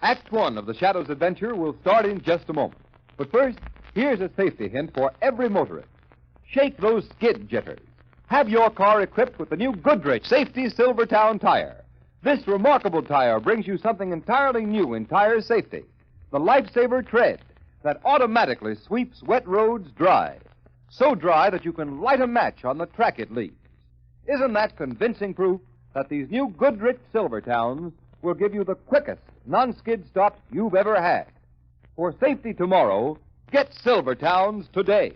Act 1 of the Shadow's adventure will start in just a moment. But first, here's a safety hint for every motorist. Shake those skid jitters. Have your car equipped with the new Goodrich Safety Silvertown tire. This remarkable tire brings you something entirely new in tire safety. The Lifesaver Tread that automatically sweeps wet roads dry. So dry that you can light a match on the track it leaves. Isn't that convincing proof that these new Goodrich Silvertowns will give you the quickest non-skid stop you've ever had? For safety tomorrow, get Silvertowns today.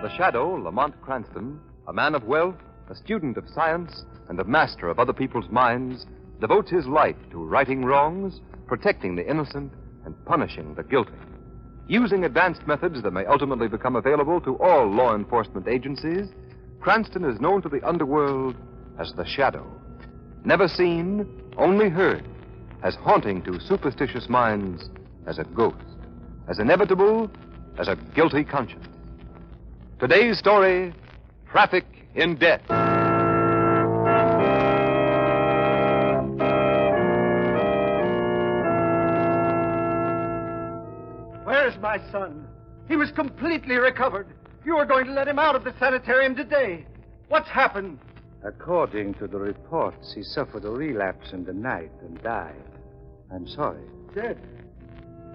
The Shadow, Lamont Cranston, a man of wealth, a student of science, and a master of other people's minds, devotes his life to righting wrongs, protecting the innocent, and punishing the guilty. Using advanced methods that may ultimately become available to all law enforcement agencies, Cranston is known to the underworld as the Shadow. Never seen, only heard, as haunting to superstitious minds as a ghost, as inevitable as a guilty conscience. Today's story, Traffic in Death. Where's my son? He was completely recovered. You were going to let him out of the sanitarium today. What's happened? According to the reports, he suffered a relapse in the night and died. I'm sorry. Dead.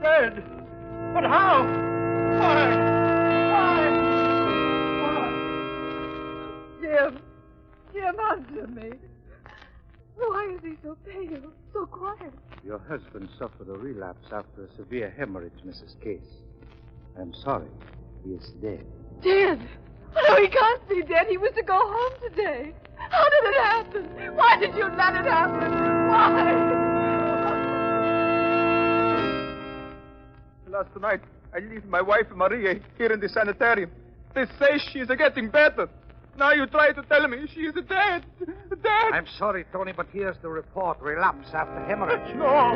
Dead? But how? Why? Jim, answer me. Why is he so pale, so quiet? Your husband suffered a relapse after a severe hemorrhage, Mrs. Case. I'm sorry. He is dead. Dead? No, he can't be dead. He was to go home today. How did it happen? Why did you let it happen? Why? Last night, I left my wife, Maria, here in the sanitarium. They say she's getting better. Now you try to tell me she's dead. Dead. I'm sorry, Tony, but here's the report. Relapse after hemorrhage. No.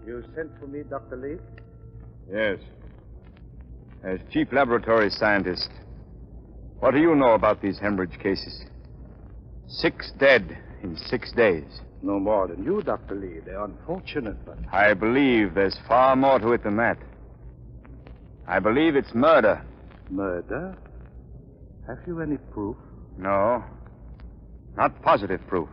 You sent for me, Dr. Lee? Yes. As chief laboratory scientist, what do you know about these hemorrhage cases? 6 dead in 6 days. No more than you, Dr. Lee. They're unfortunate, but... I believe there's far more to it than that. I believe it's murder. Murder? Have you any proof? No. Not positive proof.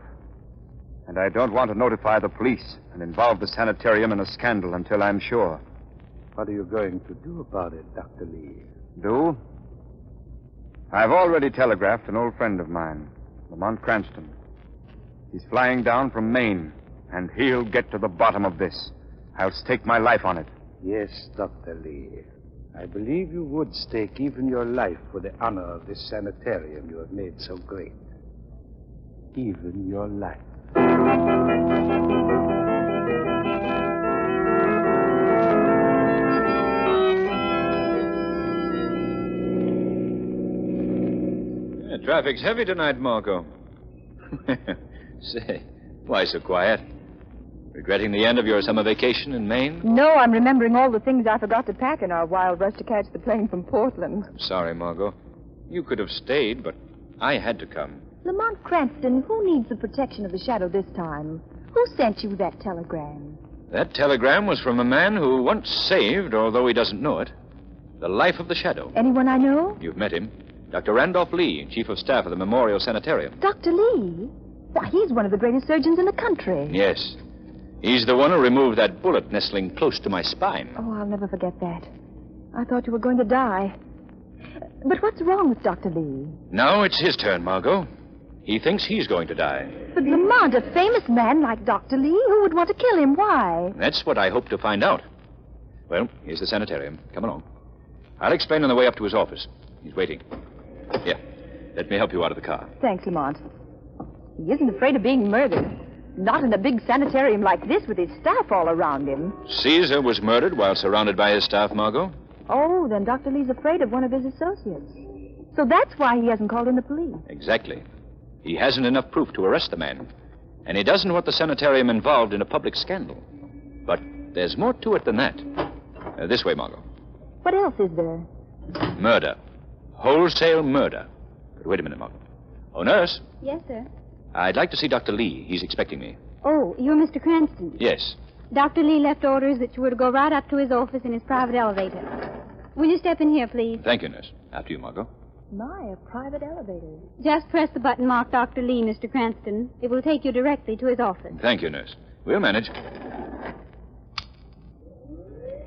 And I don't want to notify the police and involve the sanitarium in a scandal until I'm sure. What are you going to do about it, Dr. Lee? Do? I've already telegraphed an old friend of mine, Lamont Cranston. He's flying down from Maine, and he'll get to the bottom of this. I'll stake my life on it. Yes, Dr. Lee. I believe you would stake even your life for the honor of this sanitarium you have made so great. Even your life. Yeah, traffic's heavy tonight, Marco. Say, why so quiet? Regretting the end of your summer vacation in Maine? No, I'm remembering all the things I forgot to pack in our wild rush to catch the plane from Portland. I'm sorry, Margot. You could have stayed, but I had to come. Lamont Cranston, who needs the protection of the Shadow this time? Who sent you that telegram? That telegram was from a man who once saved, although he doesn't know it, the life of the Shadow. Anyone I know? You've met him. Dr. Randolph Lee, Chief of Staff of the Memorial Sanitarium. Dr. Lee? Why, he's one of the greatest surgeons in the country. Yes. He's the one who removed that bullet nestling close to my spine. Oh, I'll never forget that. I thought you were going to die. But what's wrong with Dr. Lee? Now it's his turn, Margot. He thinks he's going to die. But Lamont, a famous man like Dr. Lee, who would want to kill him? Why? That's what I hope to find out. Well, here's the sanitarium. Come along. I'll explain on the way up to his office. He's waiting. Here, let me help you out of the car. Thanks, Lamont. He isn't afraid of being murdered. Not in a big sanitarium like this with his staff all around him. Caesar was murdered while surrounded by his staff, Margot. Oh, then Dr. Lee's afraid of one of his associates. So that's why he hasn't called in the police. Exactly. He hasn't enough proof to arrest the man. And he doesn't want the sanitarium involved in a public scandal. But there's more to it than that. This way, Margot. What else is there? Murder. Wholesale murder. But wait a minute, Margot. Oh, nurse, Yes, sir. I'd like to see Dr. Lee. He's expecting me. Oh, you're Mr. Cranston. Yes. Dr. Lee left orders that you were to go right up to his office in his private elevator. Will you step in here, please? Thank you, nurse. After you, Margot. My, a private elevator. Just press the button marked Dr. Lee, Mr. Cranston. It will take you directly to his office. Thank you, nurse. We'll manage.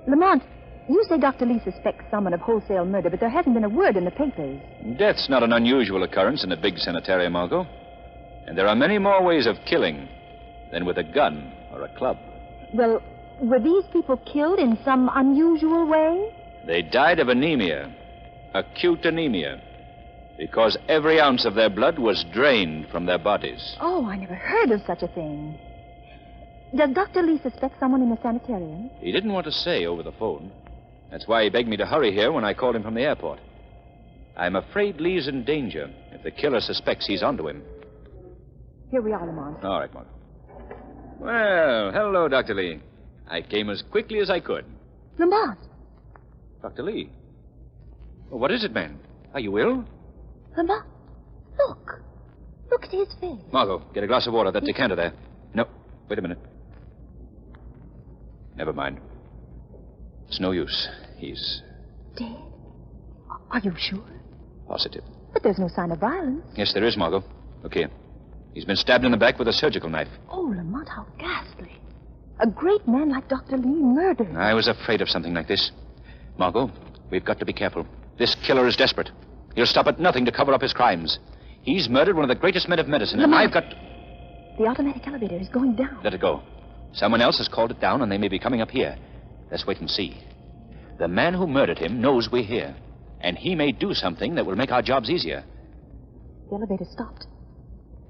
Lamont, you say Dr. Lee suspects someone of wholesale murder, but there hasn't been a word in the papers. Death's not an unusual occurrence in a big sanitarium, Margot. And there are many more ways of killing than with a gun or a club. Well, were these people killed in some unusual way? They died of anemia, acute anemia, because every ounce of their blood was drained from their bodies. Oh, I never heard of such a thing. Does Dr. Lee suspect someone in the sanitarium? He didn't want to say over the phone. That's why he begged me to hurry here when I called him from the airport. I'm afraid Lee's in danger if the killer suspects he's onto him. Here we are, Lamont. All right, Mark. Well, hello, Dr. Lee. I came as quickly as I could. Lamont! Dr. Lee? Well, what is it, man? Are you ill? Lamont, look. Look at his face. Margot, get a glass of water. That decanter there. No, wait a minute. Never mind. It's no use. He's Dead? Are you sure? positive. But there's no sign of violence. Yes, there is, Margot. Look here. He's been stabbed in the back with a surgical knife. Oh, Lamont, how ghastly. A great man like Dr. Lee murdered. I was afraid of something like this. Margot, we've got to be careful. This killer is desperate. He'll stop at nothing to cover up his crimes. He's murdered one of the greatest men of medicine, and Lamont. I've got... The automatic elevator is going down. Let it go. Someone else has called it down, and they may be coming up here. Let's wait and see. The man who murdered him knows we're here, and he may do something that will make our jobs easier. The elevator stopped.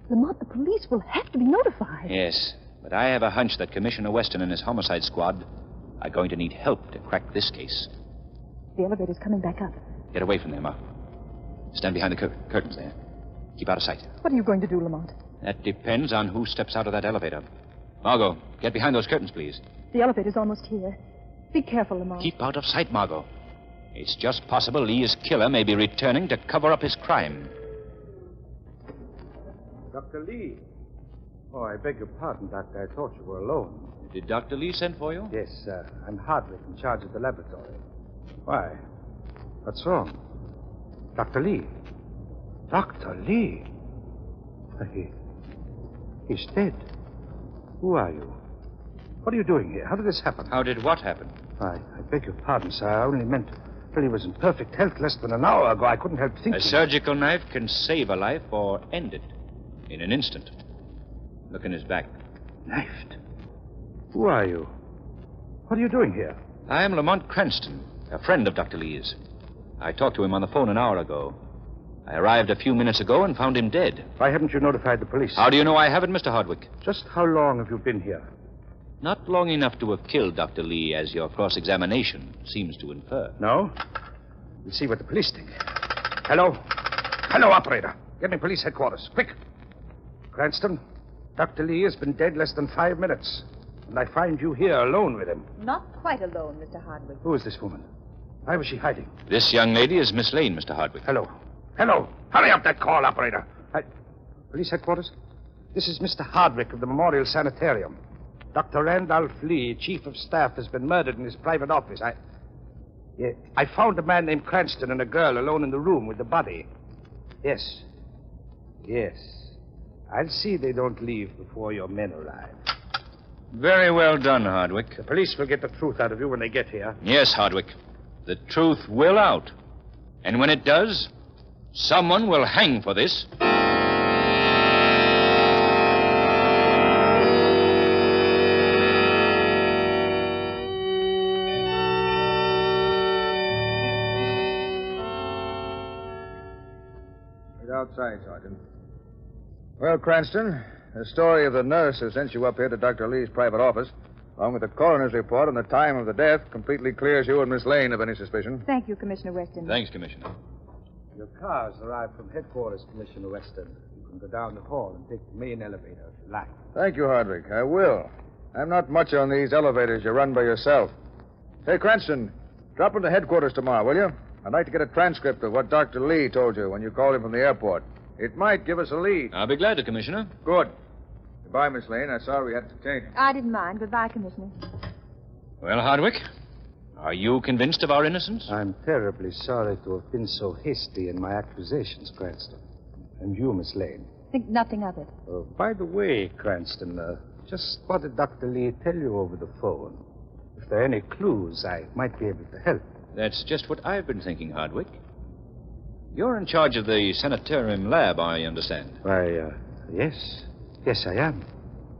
Lamont, the police will have to be notified. Yes, but I have a hunch that Commissioner Weston and his homicide squad are going to need help to crack this case. The elevator's coming back up. Get away from there, Ma. Stand behind the curtains there. Keep out of sight. What are you going to do, Lamont? That depends on who steps out of that elevator. Margot, get behind those curtains, please. The elevator's almost here. Be careful, Lamont. Keep out of sight, Margot. It's just possible Lee's killer may be returning to cover up his crime. Dr. Lee. Oh, I beg your pardon, Doctor. I thought you were alone. Did Dr. Lee send for you? Yes, sir. I'm Hardwick, in charge of the laboratory. Why? What's wrong? Dr. Lee. Dr. Lee? He's dead. Who are you? What are you doing here? How did this happen? How did what happen? I beg your pardon, sir. I only meant... Well, he was in perfect health less than an hour ago. I couldn't help thinking... A surgical knife can save a life or end it in an instant. Look in his back. Knifed? Who are you? What are you doing here? I am Lamont Cranston, a friend of Dr. Lee's. I talked to him on the phone an hour ago. I arrived a few minutes ago and found him dead. Why haven't you notified the police? How do you know I haven't, Mr. Hardwick? Just how long have you been here? Not long enough to have killed Dr. Lee, as your cross-examination seems to infer. No? We'll see what the police think. Hello? Hello, operator. Get me police headquarters. Quick. Cranston, Dr. Lee has been dead less than 5 minutes. And I find you here alone with him. Not quite alone, Mr. Hardwick. Who is this woman? Why was she hiding? This young lady is Miss Lane, Mr. Hardwick. Hello. Hello. Hurry up that call, operator. Police headquarters? This is Mr. Hardwick of the Memorial Sanitarium. Dr. Randolph Lee, chief of staff, has been murdered in his private office. I found a man named Cranston and a girl alone in the room with the body. Yes. Yes. I'll see they don't leave before your men arrive. Very well done, Hardwick. The police will get the truth out of you when they get here. Yes, Hardwick. The truth will out. And when it does, someone will hang for this. Outside, Sergeant. Well, Cranston, the story of the nurse who sent you up here to Dr. Lee's private office, along with the coroner's report and the time of the death, completely clears you and Miss Lane of any suspicion. Thank you, Commissioner Weston. Thanks, Commissioner. Your car's arrived from headquarters, Commissioner Weston. You can go down the hall and take the main elevator if you like. Thank you, Hardwick. I will. I'm not much on these elevators you run by yourself. Say, Cranston, Drop into headquarters tomorrow, will you? I'd like to get a transcript of what Dr. Lee told you when you called him from the airport. It might give us a lead. I'll be glad to, Commissioner. Good. Goodbye, Miss Lane. I'm sorry we had to take. I didn't mind. Goodbye, Commissioner. Well, Hardwick, are you convinced of our innocence? I'm terribly sorry to have been so hasty in my accusations, Cranston. And you, Miss Lane. Think nothing of it. By the way, Cranston, just what did Dr. Lee tell you over the phone? If there are any clues, I might be able to help. That's just what I've been thinking, Hardwick. You're in charge of the sanitarium lab, I understand. Why, yes. Yes, I am.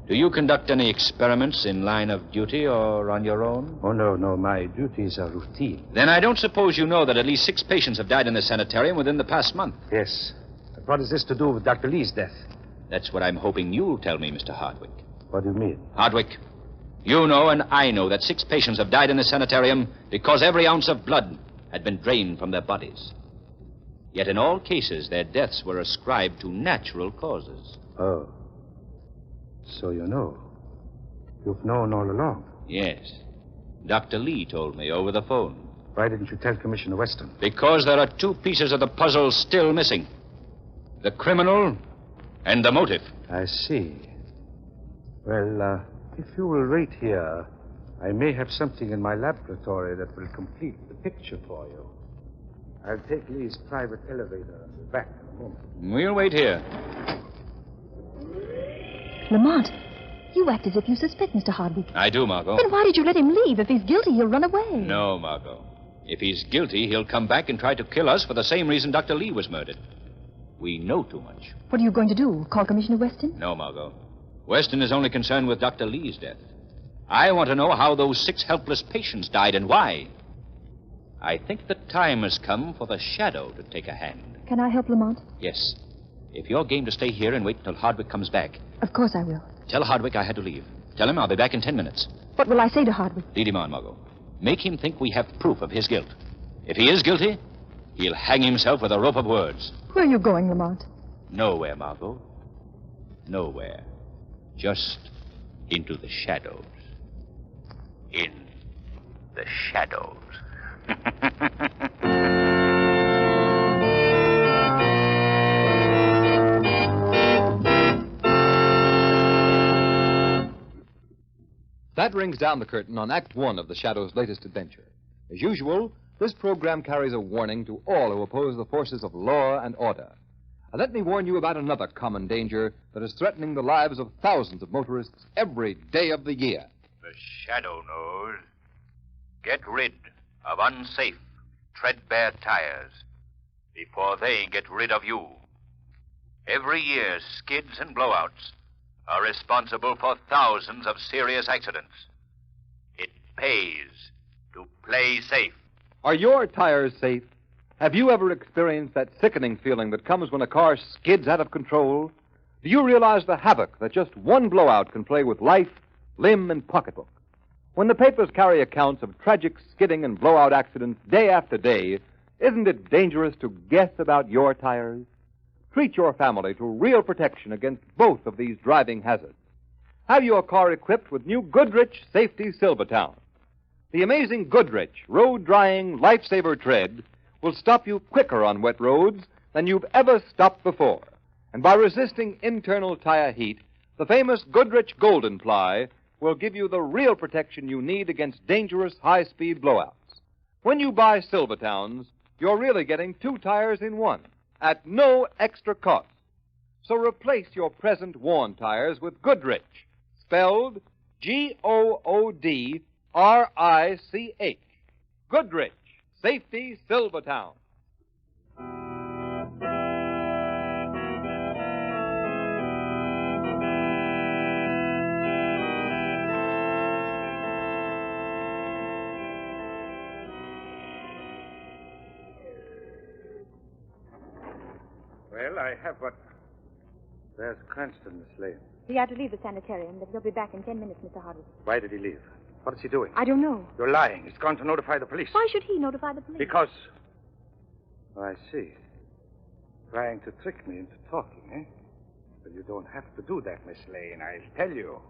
Do you conduct any experiments in line of duty or on your own? Oh, no. My duties are routine. Then I don't suppose you know that at least 6 patients have died in the sanitarium within the past month. Yes. But what has this to do with Dr. Lee's death? That's what I'm hoping you'll tell me, Mr. Hardwick. What do you mean? Hardwick, you know and I know that 6 patients have died in the sanitarium because every ounce of blood had been drained from their bodies. Yet in all cases, their deaths were ascribed to natural causes. Oh. So you know. You've known all along. Yes. Dr. Lee told me over the phone. Why didn't you tell Commissioner Weston? Because there are 2 pieces of the puzzle still missing. The criminal and the motive. I see. Well, if you will wait here, I may have something in my laboratory that will complete the picture for you. I'll take Lee's private elevator and be back in a moment. We'll wait here. Lamont, you act as if you suspect Mr. Hardwick. I do, Margot. Then why did you let him leave? If he's guilty, he'll run away. No, Margot. If he's guilty, he'll come back and try to kill us for the same reason Dr. Lee was murdered. We know too much. What are you going to do? Call Commissioner Weston? No, Margot. Weston is only concerned with Dr. Lee's death. I want to know how those 6 helpless patients died and why. I think the time has come for the shadow to take a hand. Can I help, Lamont? Yes. If you're game to stay here and wait until Hardwick comes back. Of course I will. Tell Hardwick I had to leave. Tell him I'll be back in 10 minutes. What will I say to Hardwick? Lead him on, Margot. Make him think we have proof of his guilt. If he is guilty, he'll hang himself with a rope of words. Where are you going, Lamont? Nowhere, Margot. Nowhere. Just into the shadows. In the shadows. That rings down the curtain on Act 1 of The Shadow's latest adventure. As usual, this program carries a warning to all who oppose the forces of law and order. And let me warn you about another common danger that is threatening the lives of thousands of motorists every day of the year. The shadow knows. Get rid of unsafe, treadbare tires before they get rid of you. Every year, skids and blowouts are responsible for thousands of serious accidents. It pays to play safe. Are your tires safe? Have you ever experienced that sickening feeling that comes when a car skids out of control? Do you realize the havoc that just one blowout can play with life, limb, and pocketbook? When the papers carry accounts of tragic skidding and blowout accidents day after day, isn't it dangerous to guess about your tires? Treat your family to real protection against both of these driving hazards. Have your car equipped with new Goodrich Safety Silvertown. The amazing Goodrich road-drying lifesaver tread will stop you quicker on wet roads than you've ever stopped before. And by resisting internal tire heat, the famous Goodrich Golden Ply will give you the real protection you need against dangerous high-speed blowouts. When you buy Silvertowns, you're really getting 2 tires in one at no extra cost. So replace your present worn tires with Goodrich, spelled Goodrich. Goodrich Safety Silvertown. Well, I have what... There's Cranston, Miss Lane. He had to leave the sanitarium, but he'll be back in 10 minutes, Mr. Hardwick. Why did he leave? What is he doing? I don't know. You're lying. He's gone to notify the police. Why should he notify the police? Because... Oh, I see. Trying to trick me into talking, eh? Well, you don't have to do that, Miss Lane. I'll tell you.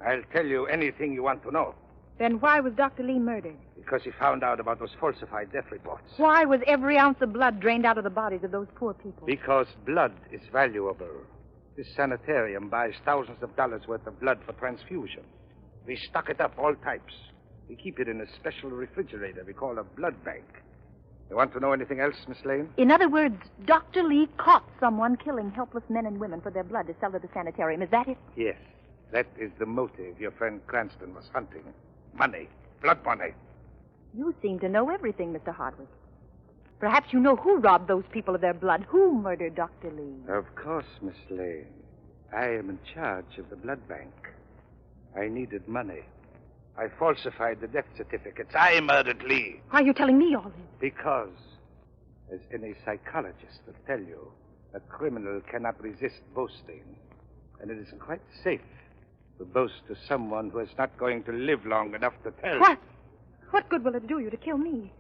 I'll tell you anything you want to know. Then why was Dr. Lee murdered? Because he found out about those falsified death reports. Why was every ounce of blood drained out of the bodies of those poor people? Because blood is valuable. This sanitarium buys thousands of dollars worth of blood for transfusion. We stock it up, all types. We keep it in a special refrigerator we call a blood bank. You want to know anything else, Miss Lane? In other words, Dr. Lee caught someone killing helpless men and women for their blood to sell to the sanitarium. Is that it? Yes. That is the motive your friend Cranston was hunting. Money. Blood money. You seem to know everything, Mr. Hardwick. Perhaps you know who robbed those people of their blood. Who murdered Dr. Lee? Of course, Miss Lane. I am in charge of the blood bank. I needed money. I falsified the death certificates. I murdered Lee. Why are you telling me all this? Because, as any psychologist will tell you, a criminal cannot resist boasting. And it is quite safe to boast to someone who is not going to live long enough to tell. What? What good will it do you to kill me?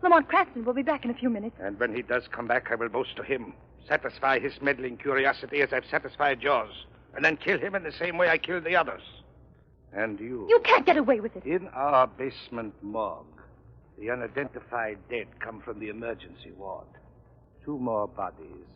Lamont Cranston will be back in a few minutes. And when he does come back, I will boast to him. Satisfy his meddling curiosity as I've satisfied yours. And then kill him in the same way I killed the others. And you. You can't get away with it. In our basement morgue, the unidentified dead come from the emergency ward. 2 more bodies.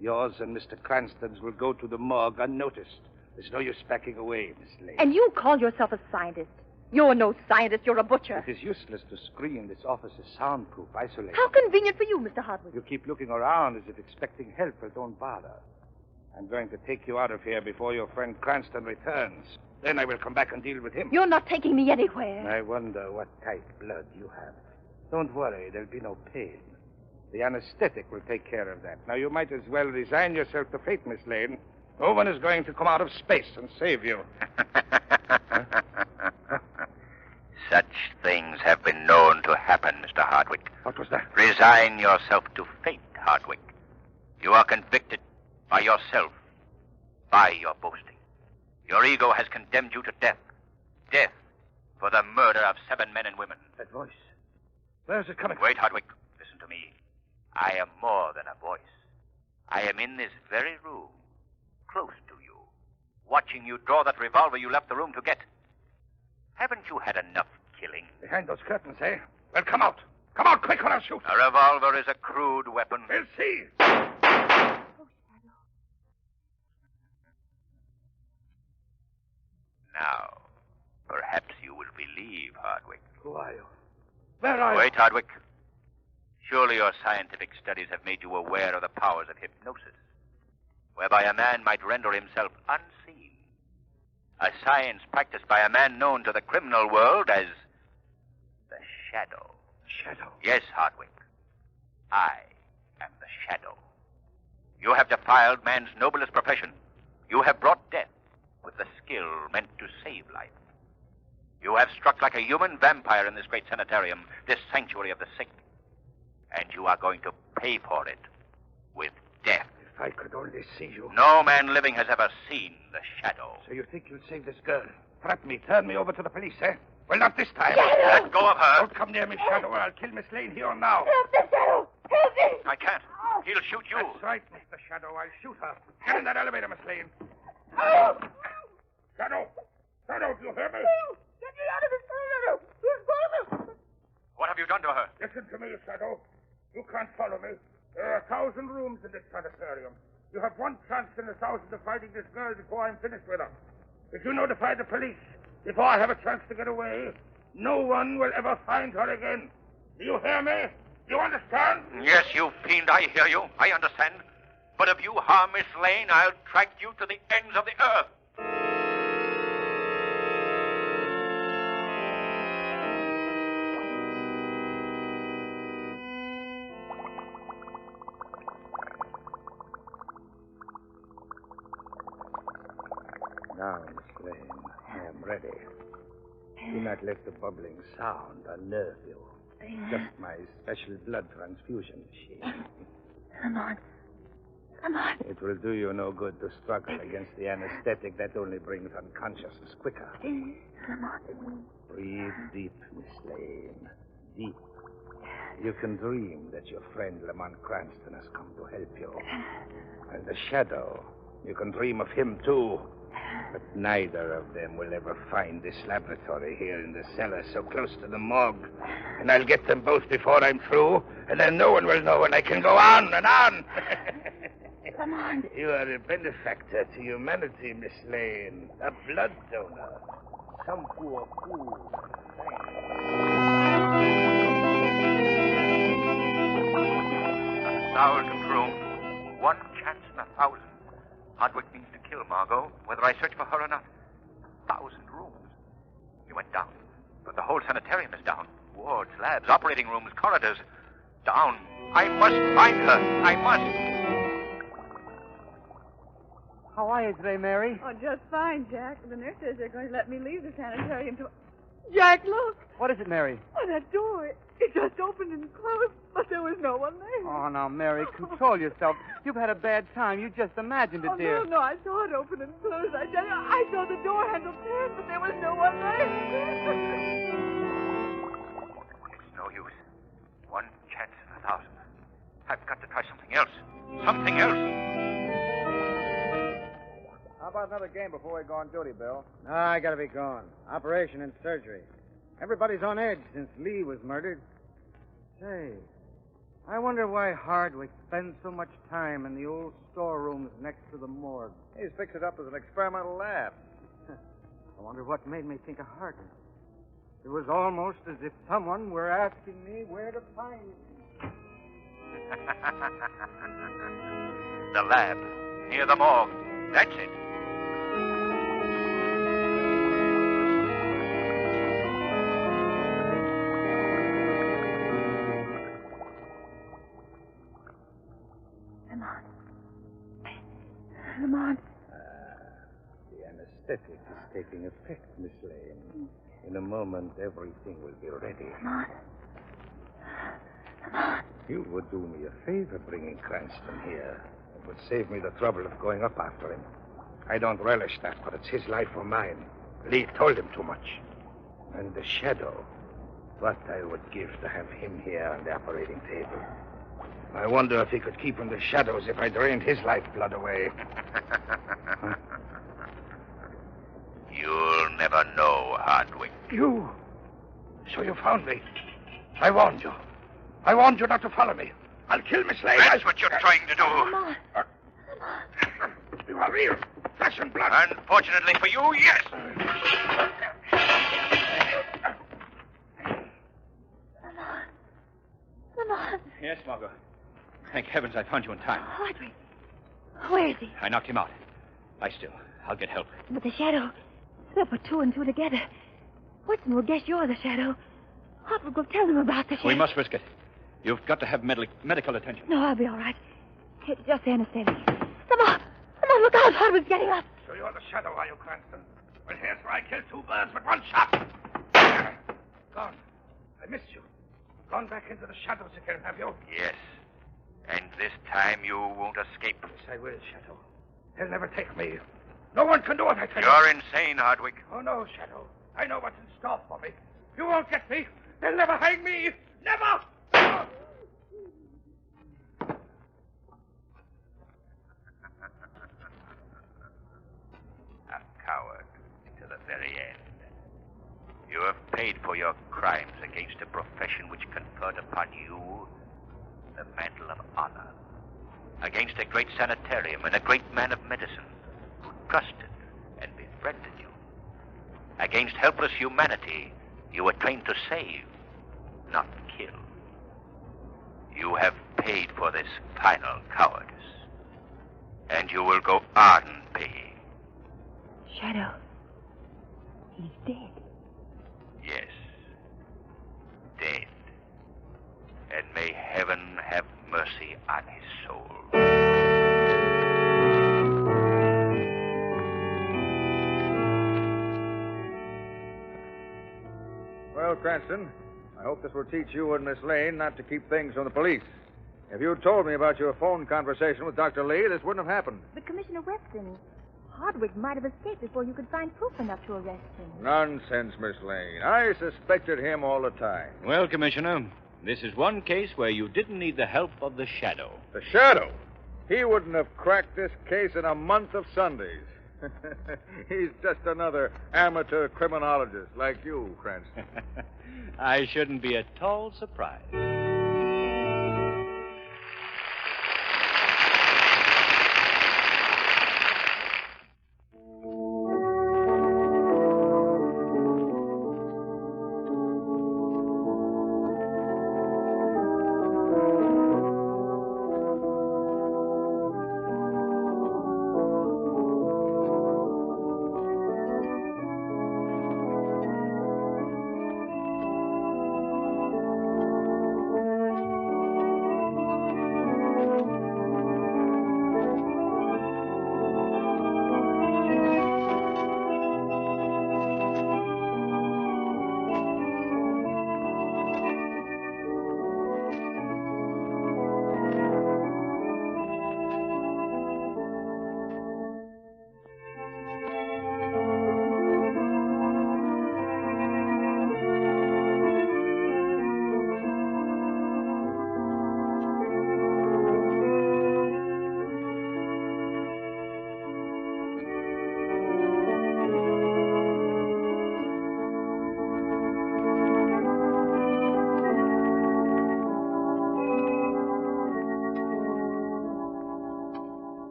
Yours and Mr. Cranston's will go to the morgue unnoticed. There's no use backing away, Miss Lane. And you call yourself a scientist. You're no scientist. You're a butcher. It is useless to screen. This office is soundproof, isolated. How convenient for you, Mr. Hardwick. You keep looking around as if expecting help. Well, don't bother. I'm going to take you out of here before your friend Cranston returns. Then I will come back and deal with him. You're not taking me anywhere. I wonder what type blood you have. Don't worry. There'll be no pain. The anesthetic will take care of that. Now, you might as well resign yourself to fate, Miss Lane. No one is going to come out of space and save you. Such things have been known to happen, Mr. Hardwick. What was that? Resign yourself to fate, Hardwick. You are convicted by yourself, by your boasting. Your ego has condemned you to death. Death for the murder of 7 men and women. That voice. Where's it coming from? Wait, Hardwick. Listen to me. I am more than a voice. I am in this very room, close to you, watching you draw that revolver you left the room to get. Haven't you had enough killing? Behind those curtains, eh? Well, come out. Come out quick or I'll shoot. A revolver is a crude weapon. We'll see. Now, perhaps you will believe, Hardwick. Who are you? Where are you? Wait, Hardwick. Surely your scientific studies have made you aware of the powers of hypnosis, whereby a man might render himself unseen. A science practiced by a man known to the criminal world as the Shadow. Shadow? Yes, Hardwick. I am the Shadow. You have defiled man's noblest profession. You have brought death with the skill meant to save life. You have struck like a human vampire in this great sanitarium, this sanctuary of the sick. And you are going to pay for it with death. If I could only see you. No man living has ever seen the Shadow. So you think you'll save this girl? Trap me, turn me over to the police, eh? Well, not this time. Let go of her. Don't come near me, Shadow, or I'll kill Miss Lane here and now. Help me, Shadow! Help me! I can't. He'll shoot you. That's right, Mr. Shadow. I'll shoot her. Get in that elevator, Miss Lane. Shadow! Shadow, do you hear me? Get me out of this elevator! He's going. What have you done to her? Listen to me, Shadow. You can't follow me. There are 1,000 rooms in this sanitarium. You have 1 chance in 1,000 of finding this girl before I'm finished with her. If you notify the police before I have a chance to get away, no one will ever find her again. Do you hear me? You understand? Yes, you fiend, I hear you. I understand. But if you harm Miss Lane, I'll track you to the ends of the earth. Now, Miss Lane, I am ready. Do not let the bubbling sound unnerve you. Just my special blood transfusion machine. Come on. Come on. It will do you no good to struggle against the anesthetic. That only brings unconsciousness quicker. Come on. Breathe deep, Miss Lane. Deep. You can dream that your friend Lamont Cranston has come to help you. And the Shadow, you can dream of him, too. But neither of them will ever find this laboratory here in the cellar so close to the morgue. And I'll get them both before I'm through, and then no one will know, and I can go on and on. Come on. You are a benefactor to humanity, Miss Lane. A blood donor. Some poor fool. A 1,000 rooms. One chance in 1,000. Hardwick means to kill Margot, whether I search for her or not. 1,000 rooms. He went down. But the whole sanitarium is down. Wards, labs, operating rooms, corridors. Down. I must find her. I must. How are you today, Mary? Oh, just fine, Jack. The nurse says they're going to let me leave the sanitarium to... Jack, look. What is it, Mary? Oh, that door. It just opened and closed, but there was no one there. Oh, now, Mary, control yourself. You've had a bad time. You just imagined it, dear. No, I saw it open and close. I tell you, I saw the door handle turn, but there was no one there. It's no use. One chance in 1,000. I've got to try something else. Something else. How about another game before we go on duty, Bill? No, I gotta be gone. Operation and surgery. Everybody's on edge since Lee was murdered. Say, I wonder why Hardwick spends so much time in the old storerooms next to the morgue. He's fixed it up as an experimental lab. I wonder what made me think of Hardwick. It was almost as if someone were asking me where to find him. The lab. Near the morgue. That's it. Come on. The anesthetic is taking effect, Miss Lane. In a moment, everything will be ready. Come on. Come on. You would do me a favor bringing Cranston here. It would save me the trouble of going up after him. I don't relish that, but it's his life or mine. Lee told him too much. And the shadow. What I would give to have him here on the operating table. I wonder if he could keep in the shadows if I drained his lifeblood away. You'll never know, Hardwick. You? So you found me. I warned you. I warned you not to follow me. I'll kill Miss Lane. That's what you're trying to do. Come on. You are real. Flesh and blood. Unfortunately for you, yes. Come on. Yes, Margot. Thank heavens I found you in time. Hardwick. Where is he? I knocked him out. Lie still. I'll get help. But the shadow. They'll put two and two together. Watson will guess you're the shadow. Hardwick will tell them about the shadow. We must risk it. You've got to have medical attention. No, I'll be all right. It's just the anesthetic. Come on. Come on, look out. Hardwick's getting up. So you're the shadow, are you, Cranston? Well, here's where I killed two birds with one shot. Gone. I missed you. Gone back into the shadows again, have you? Yes. And this time you won't escape. Yes, I will, Shadow. They'll never take me. No one can do what I tell you. You're insane, Hardwick. Oh, no, Shadow. I know what's in store for me. You won't get me. They'll never hang me. Never! A coward to the very end. You have paid for your crimes against a profession which conferred upon you the mantle of honor. Against a great sanitarium and a great man of medicine who trusted and befriended you. Against helpless humanity you were trained to save, not kill. You have paid for this final cowardice. And you will go on paying. Shadow. He's dead. Yes. Dead. And may heaven have mercy on his soul. Well, Cranston, I hope this will teach you and Miss Lane not to keep things from the police. If you'd told me about your phone conversation with Dr. Lee, this wouldn't have happened. But Commissioner Weston, Hardwick might have escaped before you could find proof enough to arrest him. Nonsense, Miss Lane. I suspected him all the time. Well, Commissioner, this is one case where you didn't need the help of the shadow. The shadow? He wouldn't have cracked this case in a month of Sundays. He's just another amateur criminologist like you, Cranston. I shouldn't be at all surprised.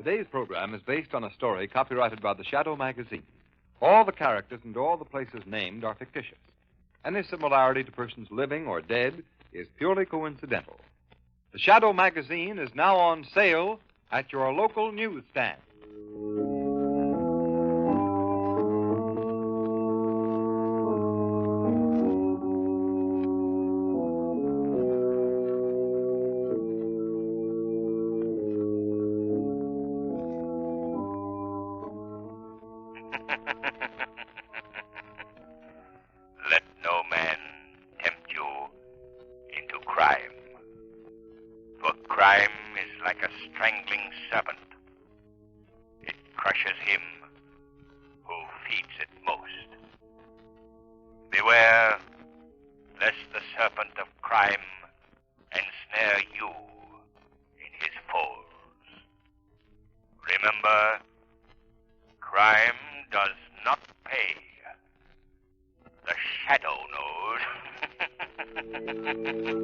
Today's program is based on a story copyrighted by the Shadow magazine. All the characters and all the places named are fictitious. Any similarity to persons living or dead is purely coincidental. The Shadow magazine is now on sale at your local newsstand. Let no man tempt you into crime. For crime is like a strangling serpent. It crushes him who feeds it most. Beware lest the serpent of crime ensnare you in his folds. Remember, crime does not pay. The shadow knows.